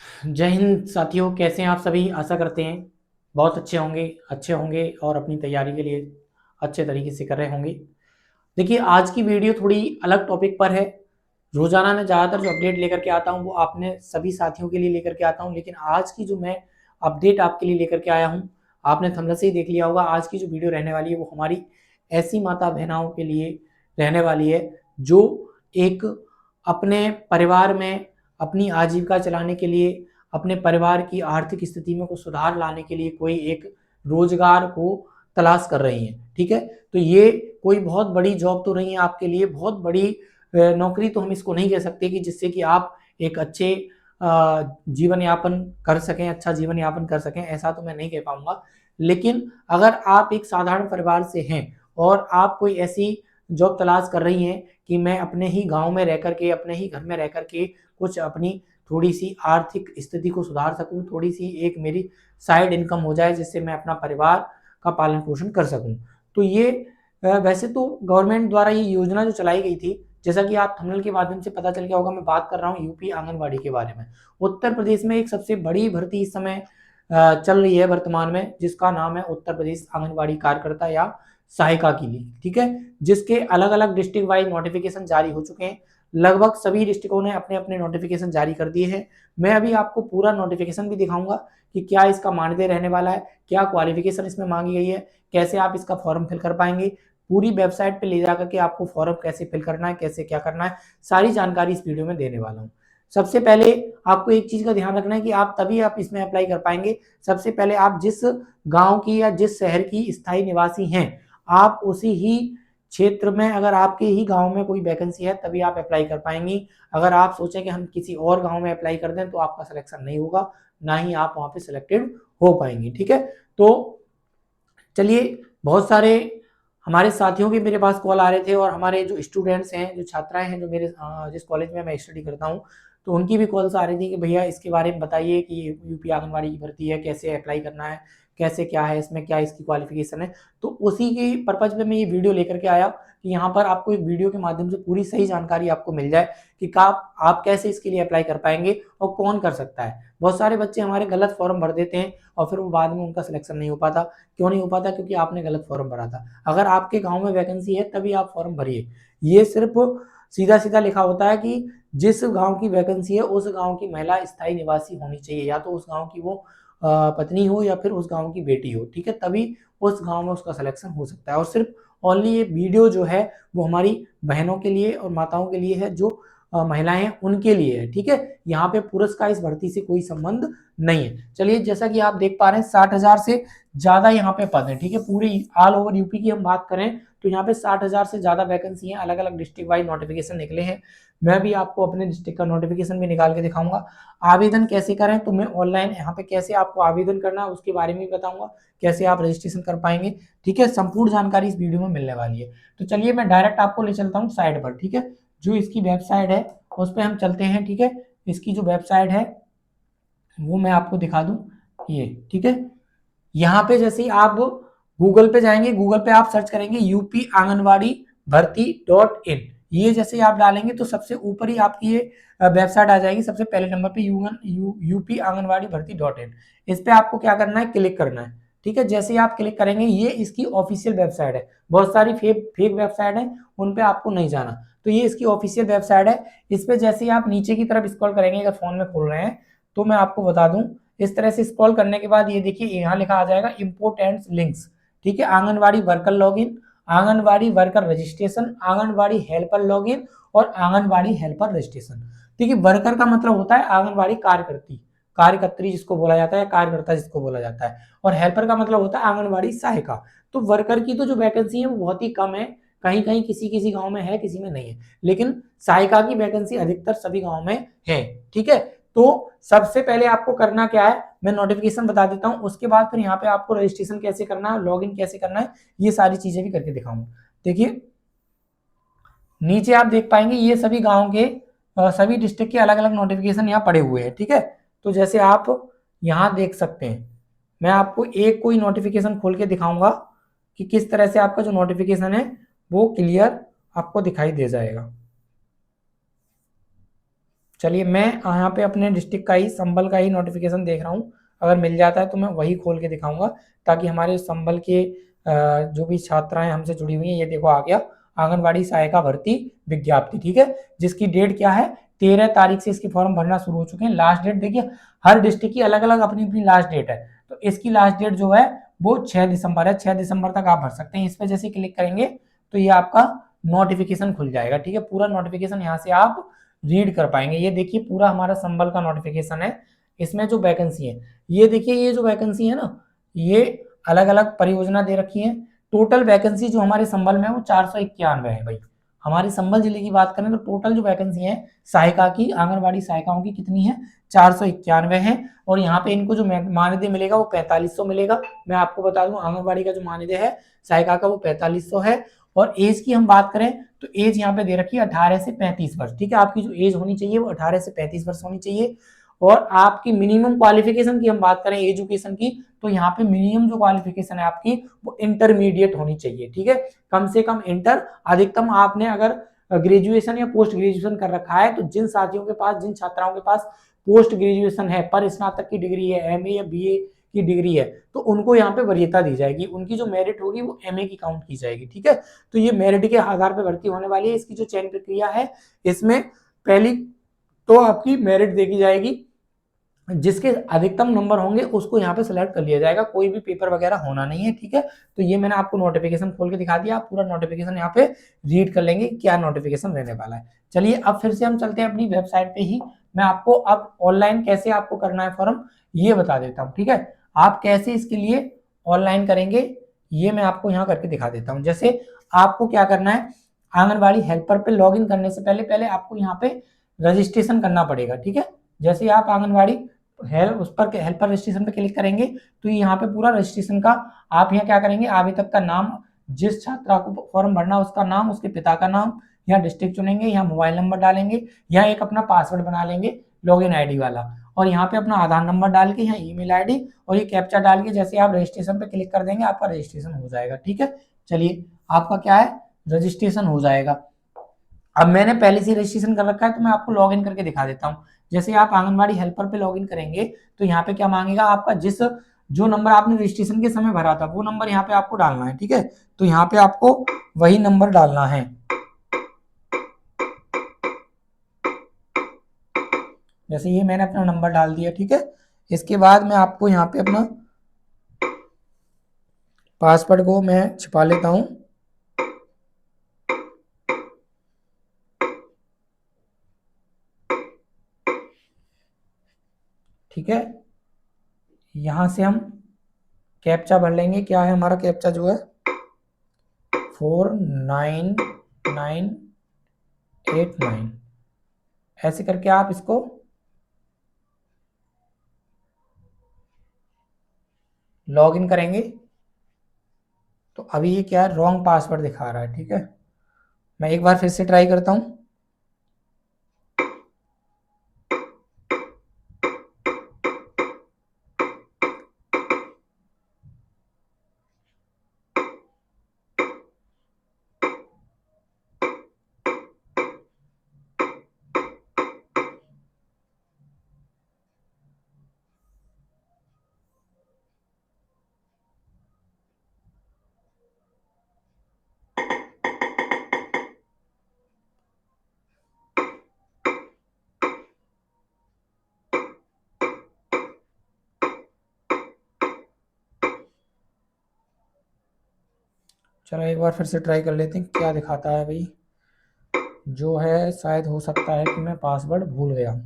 जय हिंद साथियों, कैसे हैं आप सभी। आशा करते हैं बहुत अच्छे होंगे और अपनी तैयारी के लिए अच्छे तरीके से कर रहे होंगे। देखिए, आज की वीडियो थोड़ी अलग टॉपिक पर है। रोजाना मैं ज़्यादातर जो अपडेट लेकर के आता हूँ वो आपने सभी साथियों के लिए लेकर के आता हूँ, लेकिन आज की जो मैं अपडेट आपके लिए लेकर के आया हूँ, आपने थंबनेल से ही देख लिया होगा। आज की जो वीडियो रहने वाली है वो हमारी ऐसी माता बहनाओं के लिए रहने वाली है जो एक अपने परिवार में अपनी आजीविका चलाने के लिए, अपने परिवार की आर्थिक स्थिति में कुछ सुधार लाने के लिए कोई एक रोजगार को तलाश कर रही हैं। ठीक है, तो ये कोई बहुत बड़ी जॉब तो नहीं है आपके लिए, बहुत बड़ी नौकरी तो हम इसको नहीं कह सकते कि जिससे कि आप एक अच्छे जीवन यापन कर सकें, अच्छा जीवन यापन कर सकें, ऐसा तो मैं नहीं कह पाऊंगा। लेकिन अगर आप एक साधारण परिवार से हैं और आप कोई ऐसी जॉब तलाश कर रही हैं कि मैं अपने ही गांव में रह करके, अपने ही घर में रह करके कुछ अपनी थोड़ी सी आर्थिक स्थिति को सुधार सकूं, थोड़ी सी एक मेरी साइड इनकम हो जाए जिससे मैं अपना परिवार का पालन पोषण कर सकूं, तो ये वैसे तो गवर्नमेंट द्वारा ये योजना जो चलाई गई थी, जैसा कि आप थंबनेल के माध्यम से पता चल गया होगा, मैं बात कर रहा हूँ यूपी आंगनबाड़ी के बारे में। उत्तर प्रदेश में एक सबसे बड़ी भर्ती इस समय चल रही है वर्तमान में, जिसका नाम है उत्तर प्रदेश आंगनबाड़ी कार्यकर्ता या सहायिका के लिए। ठीक है, जिसके अलग अलग डिस्ट्रिक्ट वाइज नोटिफिकेशन जारी हो चुके हैं। लगभग सभी डिस्ट्रिक्टों ने अपने अपने नोटिफिकेशन जारी कर दिए हैं। मैं अभी आपको पूरा नोटिफिकेशन भी दिखाऊंगा कि क्या इसका मानदेय रहने वाला है, क्या क्वालिफिकेशन इसमें मांगी गई है, कैसे आप इसका फॉर्म फिल कर पाएंगे, पूरी वेबसाइट पे ले जाकर के आपको फॉर्म कैसे फिल करना है, कैसे क्या करना है, सारी जानकारी इस वीडियो में देने वाला हूँ। सबसे पहले आपको एक चीज का ध्यान रखना है कि आप तभी आप इसमें अप्लाई कर पाएंगे। सबसे पहले आप जिस गांव की या जिस शहर की स्थायी निवासी हैं, आप उसी ही क्षेत्र में, अगर आपके ही गांव में कोई वैकेंसी है तभी आप अप्लाई कर पाएंगी। अगर आप सोचें कि हम किसी और गांव में अप्लाई कर दें तो आपका सिलेक्शन नहीं होगा, ना ही आप वहां पे सिलेक्टेड हो पाएंगे। ठीक है, तो चलिए, बहुत सारे हमारे साथियों के मेरे पास कॉल आ रहे थे और हमारे जो स्टूडेंट्स हैं, जो छात्राएं हैं, जो मेरे जिस कॉलेज में मैं स्टडी करता हूँ, तो उनकी भी कॉल्स आ रही थी कि भैया इसके बारे में बताइए कि यूपी आंगनबाड़ी की भर्ती है, कैसे अप्लाई करना है, कैसे क्या है इसमें, क्या इसकी क्वालिफिकेशन है। तो उसी के पर्पज में मैं ये वीडियो लेकर के आया कि यहाँ पर आपको एक वीडियो के माध्यम से पूरी सही जानकारी आपको मिल जाए कि आप कैसे इसके लिए अप्लाई कर पाएंगे और कौन कर सकता है। बहुत सारे बच्चे हमारे गलत फॉर्म भर देते हैं और फिर वो बाद में उनका सिलेक्शन नहीं हो पाता। क्यों नहीं हो पाता? क्योंकि आपने गलत फॉर्म भरा था। अगर आपके गांव में वैकेंसी है तभी आप फॉर्म भरिए। ये सिर्फ सीधा सीधा लिखा होता है कि जिस गांव की वैकेंसी है उस गांव की महिला स्थायी निवासी होनी चाहिए, या तो उस गांव की वो पत्नी हो या फिर उस गांव की बेटी हो। ठीक है, तभी उस गांव में उसका सिलेक्शन हो सकता है। और सिर्फ ओनली ये वीडियो जो है वो हमारी बहनों के लिए और माताओं के लिए है, जो महिलाएं हैं उनके लिए है। ठीक है, यहाँ पे पुरुष का इस भर्ती से कोई संबंध नहीं है। चलिए, जैसा कि आप देख पा रहे हैं 60,000 से ज्यादा यहाँ पे पद है। ठीक है, पूरी ऑल ओवर यूपी की हम बात करें तो यहाँ पे 60,000 से ज्यादा वैकेंसी है। अलग अलग डिस्ट्रिक्ट वाइज नोटिफिकेशन निकले हैं। मैं भी आपको अपने डिस्ट्रिक्ट का नोटिफिकेशन भी निकाल के दिखाऊंगा। आवेदन कैसे करें, तो मैं ऑनलाइन यहाँ पे कैसे आपको आवेदन करना है उसके बारे में भी बताऊंगा, कैसे आप रजिस्ट्रेशन कर पाएंगे। ठीक है, संपूर्ण जानकारी इस वीडियो में मिलने वाली है। तो चलिए, मैं डायरेक्ट आपको ले चलता हूँ साइट पर। ठीक है, जो इसकी वेबसाइट है उस पर हम चलते हैं। ठीक है, इसकी जो वेबसाइट है वो मैं आपको दिखा दूं, ये। ठीक है, यहाँ पे जैसे ही आप गूगल पे जाएंगे, गूगल पे आप सर्च करेंगे यूपी आंगनबाड़ी भर्ती .in, ये जैसे ही आप डालेंगे तो सबसे ऊपर ही आपकी ये वेबसाइट आ जाएगी। सबसे पहले नंबर पे यूपी आंगनबाड़ी भर्ती .in, इस पे आपको क्या करना है, क्लिक करना है। ठीक है, जैसे ही आप क्लिक करेंगे ये इसकी ऑफिशियल वेबसाइट है। बहुत सारी फेक वेबसाइट है, उन पे आपको नहीं जाना। तो ये इसकी ऑफिशियल वेबसाइट है। इस पे जैसे ही आप नीचे की तरफ स्क्रॉल करेंगे, अगर फोन में खोल रहे हैं तो मैं आपको बता दूं, इस तरह से स्क्रॉल करने के बाद ये देखिए यहाँ लिखा आ जाएगा इंपोर्टेंट लिंक्स। ठीक है, anganwadi worker login, anganwadi worker registration, anganwadi helper login और आंगनबाड़ी हेल्पर रजिस्ट्रेशन। देखिए, वर्कर का मतलब होता है आंगनबाड़ी कार्यकर्ती, कार्यकर्त्री जिसको बोला जाता है, कार्यकर्ता जिसको बोला जाता है। और हेल्पर का मतलब होता है आंगनबाड़ी सहायिका। तो वर्कर की तो जो वैकेंसी है वो बहुत ही कम है, कहीं कहीं किसी किसी गांव में है, किसी में नहीं है, लेकिन सहायिका की वैकेंसी अधिकतर सभी गांव में है। ठीक है, तो सबसे पहले आपको करना क्या है, मैं नोटिफिकेशन बता देता हूं, उसके बाद फिर यहाँ पे आपको रजिस्ट्रेशन कैसे करना है, लॉगिन कैसे करना है, ये सारी चीजें भी करके दिखाऊंगा। देखिए, नीचे आप देख पाएंगे ये सभी गांव के सभी डिस्ट्रिक्ट के अलग अलग नोटिफिकेशन यहाँ पड़े हुए हैं। ठीक है, तो जैसे आप यहाँ देख सकते हैं, मैं आपको एक कोई नोटिफिकेशन खोल के दिखाऊंगा कि किस तरह से आपका जो नोटिफिकेशन है वो क्लियर आपको दिखाई दे जाएगा। चलिए मैं यहाँ पे अपने डिस्ट्रिक्ट का ही, संभल का ही नोटिफिकेशन देख रहा हूँ। अगर मिल जाता है तो मैं वही खोल के दिखाऊंगा, ताकि हमारे संभल के जो भी छात्राएं हमसे जुड़ी हुई हैं, ये देखो आ गया आंगनबाड़ी सहायिका भर्ती विज्ञप्ति, ठीक है, जिसकी डेट क्या है 13 तारीख से इसके फॉर्म भरना शुरू हो चुके हैं। लास्ट डेट देखिए, हर डिस्ट्रिक्ट की अलग अलग अपनी अपनी लास्ट डेट है, तो इसकी लास्ट डेट जो है वो 6 दिसंबर है। 6 दिसंबर तक आप भर सकते हैं। इस पर जैसे क्लिक करेंगे तो ये आपका नोटिफिकेशन खुल जाएगा, ठीक है। पूरा नोटिफिकेशन यहाँ से आप रीड कर पाएंगे। ये देखिए पूरा हमारा संबल का नोटिफिकेशन है। इसमें जो वैकेंसी है, ये देखिए, ये जो वैकेंसी है ना, ये अलग अलग परियोजना दे रखी है। टोटल वैकेंसी जो हमारे संबल में है वो 491 है भाई। हमारे संबल जिले की बात करें तो टोटल जो वैकेंसी है सहायिका की, आंगनबाड़ी सहायिकाओं की कितनी है, 491 है। और यहाँ पे इनको जो मानदेय मिलेगा वो 4500 मिलेगा। मैं आपको बता दूं आंगनबाड़ी का जो मानदेय है सहायिका का वो 4500 है। और एज की हम बात करें तो एज यहाँ पे दे रखी है 18 से 35 वर्ष, ठीक है। आपकी जो एज होनी चाहिए वो 18 से 35 वर्ष होनी चाहिए। और आपकी मिनिमम क्वालिफिकेशन की हम बात करें एजुकेशन की, तो यहाँ पे मिनिमम जो क्वालिफिकेशन है आपकी वो इंटरमीडिएट होनी चाहिए, ठीक है। कम से कम इंटर, अधिकतम आपने अगर ग्रेजुएशन या पोस्ट ग्रेजुएशन कर रखा है, तो जिन साथियों के पास, जिन छात्राओं के पास पोस्ट ग्रेजुएशन है, पर स्नातक की डिग्री है, एमए या बीए की डिग्री है, तो उनको यहाँ पे वरीयता दी जाएगी। उनकी जो मेरिट होगी वो एमए की काउंट की जाएगी, ठीक है। तो ये मेरिट के आधार पर भर्ती होने वाली है। इसकी जो चयन प्रक्रिया है, इसमें पहली तो आपकी मेरिट देखी जाएगी, जिसके अधिकतम नंबर होंगे उसको यहाँ पे सिलेक्ट कर लिया जाएगा। कोई भी पेपर वगैरह होना नहीं है, ठीक है। तो ये मैंने आपको नोटिफिकेशन खोल के दिखा दिया। आप पूरा नोटिफिकेशन यहाँ पे रीड कर लेंगे क्या नोटिफिकेशन रहने वाला है। चलिए अब फिर से हम चलते हैं अपनी वेबसाइट पे ही। मैं आपको अब ऑनलाइन कैसे आपको करना है फॉर्म ये बता देता हूँ, ठीक है। आप कैसे इसके लिए ऑनलाइन करेंगे ये मैं आपको यहाँ करके दिखा देता हूँ। जैसे आपको क्या करना है, आंगनबाड़ी हेल्पर पे लॉग इन करने से पहले पहले आपको यहाँ पे रजिस्ट्रेशन करना पड़ेगा, ठीक है। जैसे आप आंगनबाड़ी उस पर हेल्पर रजिस्ट्रेशन पे क्लिक करेंगे तो यहाँ पे पूरा रजिस्ट्रेशन का आप यहाँ क्या करेंगे, आवेदक का नाम, जिस छात्रा को फॉर्म भरना उसका नाम, उसके पिता का नाम, यहाँ डिस्ट्रिक्ट चुनेंगे, यहाँ मोबाइल नंबर डालेंगे, यहाँ एक अपना पासवर्ड बना लेंगे लॉगिन आईडी वाला, और यहाँ पे अपना आधार नंबर डाल के यहाँ ईमेल आईडी और ये कैप्चा डाल के जैसे आप रजिस्ट्रेशन पे क्लिक कर देंगे आपका रजिस्ट्रेशन हो जाएगा, ठीक है। चलिए आपका क्या है, रजिस्ट्रेशन हो जाएगा। अब मैंने पहले से रजिस्ट्रेशन कर रखा है तो मैं आपको लॉगिन करके दिखा देता हूँ। जैसे आप आंगनबाड़ी हेल्पर पे लॉगिन करेंगे तो यहाँ पे क्या मांगेगा, आपका जो नंबर आपने रजिस्ट्रेशन के समय भरा था वो नंबर यहाँ पे आपको डालना है, ठीक है। तो यहाँ पे आपको वही नंबर डालना है। जैसे ये मैंने अपना नंबर डाल दिया, ठीक है। इसके बाद मैं आपको यहाँ पे अपना पासवर्ड को मैं छिपा लेता हूँ, ठीक है। यहां से हम कैप्चा भर लेंगे। क्या है हमारा कैप्चा जो है 49989, ऐसे करके आप इसको लॉगिन करेंगे। तो अभी ये क्या है, रॉन्ग पासवर्ड दिखा रहा है, ठीक है। मैं एक बार फिर से ट्राई करता हूं। चलो एक बार फिर से ट्राई कर लेते हैं क्या दिखाता है भाई। जो है शायद हो सकता है कि मैं पासवर्ड भूल गया हूं।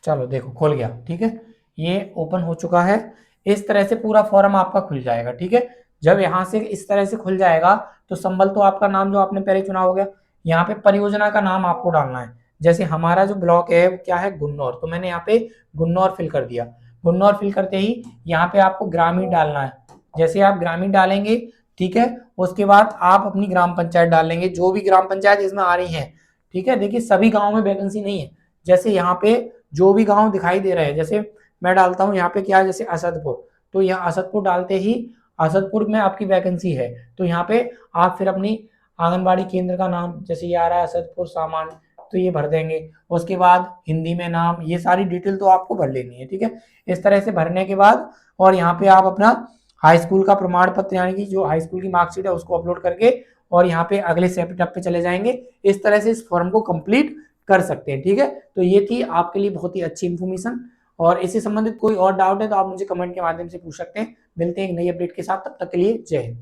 चलो देखो खुल गया, ठीक है। ये ओपन हो चुका है। इस तरह से पूरा फॉर्म आपका खुल जाएगा, ठीक है। जब यहाँ से इस तरह से खुल जाएगा तो संबल तो आपका नाम जो आपने पहले चुना हो गया। यहाँ पे परियोजना का नाम आपको डालना है। जैसे हमारा जो ब्लॉक है वो क्या है, गुन्नौर, तो मैंने यहाँ पे गुन्नौर फिल कर दिया। गुन्नौर फिल करते ही यहाँ पे आपको ग्रामीण डालना है। जैसे आप ग्रामीण डालेंगे, ठीक है, उसके बाद आप अपनी ग्राम पंचायत डालेंगे, जो भी ग्राम पंचायत इसमें आ रही है, ठीक है। देखिए सभी गाँव में वैकेंसी नहीं है। जैसे यहाँ पे जो भी गांव दिखाई दे रहे हैं, जैसे मैं डालता हूँ यहाँ पे क्या है, जैसे असदपुर, तो यहाँ असदपुर डालते ही असदपुर में आपकी वैकेंसी है, तो यहाँ पे आप फिर अपनी आंगनबाड़ी केंद्र का नाम, जैसे ये आ रहा है असदपुर सामान, तो ये भर देंगे। उसके बाद हिंदी में नाम, ये सारी डिटेल तो आपको भर लेनी है, ठीक है। इस तरह से भरने के बाद और यहाँ पे आप अपना हाई स्कूल का प्रमाण पत्र यानी कि जो हाई स्कूल की मार्कशीट है उसको अपलोड करके और यहाँ पे अगले स्टेप पे चले जाएंगे। इस तरह से इस फॉर्म को कंप्लीट कर सकते हैं, ठीक है। तो ये थी आपके लिए बहुत ही अच्छी इन्फॉर्मेशन, और इससे संबंधित कोई और डाउट है तो आप मुझे कमेंट के माध्यम से पूछ सकते हैं। मिलते हैं एक नई अपडेट के साथ, तब तक के लिए जय हिंद।